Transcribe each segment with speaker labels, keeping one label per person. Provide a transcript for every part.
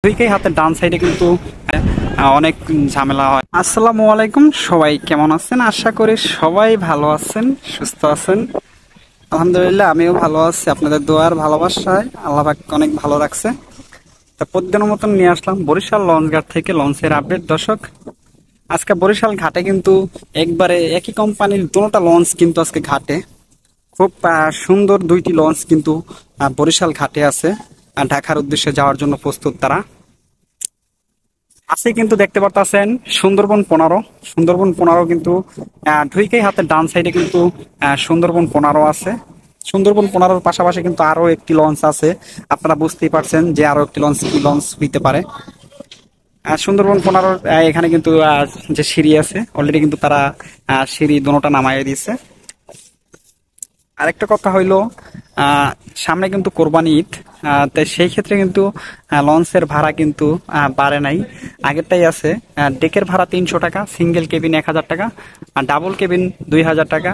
Speaker 1: দুইকেই হাতের ডান সাইডে কিন্তু অনেক ঝামেলা হয়। আসসালামু আলাইকুম, সবাই কেমন আছেন? আশা করি সবাই ভালো আছেন, সুস্থ আছেন। আলহামদুলিল্লাহ আমিও ভালো আছি, আপনাদের দোয়ার ভালোবাসায় আল্লাহ পাক অনেক ভালো রাখছে। তা প্রতিদিনের মতন নিয়ে আসলাম বরিশাল লঞ্চ ঘাট থেকে লঞ্চের আপডেট। দর্শক, আজকে বরিশাল ঘাটে কিন্তু একবারে একই কোম্পানির দুটোটা লঞ্চ কিন্তু আজকে ঘাটে খুব সুন্দর দুইটি লঞ্চ কিন্তু বরিশাল ঘাটে আছে। ঢাকার উদ্দেশ্যে যাওয়ার জন্য প্রস্তুত তারা আছে কিন্তু দেখতে পারতেছেন। সুন্দরবন 15 কিন্তু ঢুইকেই হাতের ডান সাইডে কিন্তু সুন্দরবন 15 আছে। সুন্দরবন 15-র পাশাপাশি কিন্তু আরো একটি লঞ্চ আছে। আপনারা বুঝতেই পারছেন যে আরো একটি লঞ্চ কি লঞ্চ হইতে পারে। সুন্দরবন 15-র এখানে কিন্তু যে সিঁড়ি আছে অলরেডি কিন্তু তারা সিঁড়ি দুটোটা নামাইয়ে দিয়েছে। আরেকটা কথা হইলো, সামনে কিন্তু কোরবানি ঈদ, তাই সেই ক্ষেত্রে কিন্তু লঞ্চের ভাড়া কিন্তু বাড়ে নাই, আগেরটাই আছে। ডেকের ভাড়া 300 টাকা, সিঙ্গেল কেবিন 1000 টাকা, আর ডাবল কেবিন 2000 টাকা।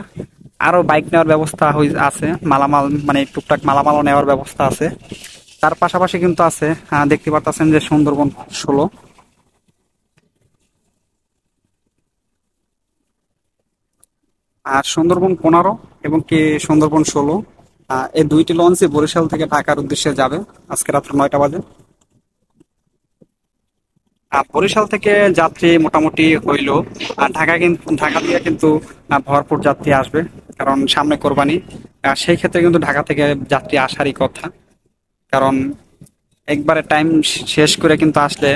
Speaker 1: আরো বাইক নেওয়ার ব্যবস্থা আছে, মালামাল মানে টুকটাক মালামালও নেওয়ার ব্যবস্থা আছে। তার পাশাপাশি কিন্তু আছে দেখতে পারতেছেন যে সুন্দরবন 16 আর সুন্দরবন 15 এবং কি সুন্দরবন 16, এই দুইটি লঞ্চই বরিশাল থেকে ঢাকার উদ্দেশ্যে যাবে আজকে রাত্র 9টা বাজে। বরিশাল থেকে যাত্রী মোটামুটি হইলো, আর ঢাকা থেকে কিন্তু ভরপুর যাত্রী আসবে, কারণ সামনে কোরবানি। সেই ক্ষেত্রে কিন্তু ঢাকা থেকে যাত্রী আসারই কথা, কারণ একবারে টাইম শেষ করে কিন্তু আসলে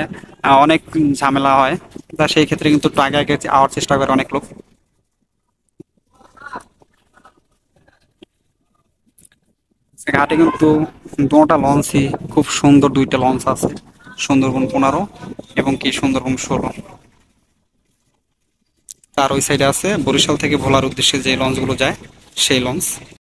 Speaker 1: অনেক ঝামেলা হয়। তা সেই ক্ষেত্রে কিন্তু একটু আগে আগে আওয়ার চেষ্টা করে অনেক লোক। ঘাটে কিন্তু দুটা লঞ্চই খুব সুন্দর, দুইটা লঞ্চ আছে, সুন্দরবন 15 এবং কি সুন্দরবন 16। তার ওই সাইডে আছে বরিশাল থেকে ভোলার উদ্দেশ্যে যে লঞ্চগুলো যায় সেই লঞ্চ।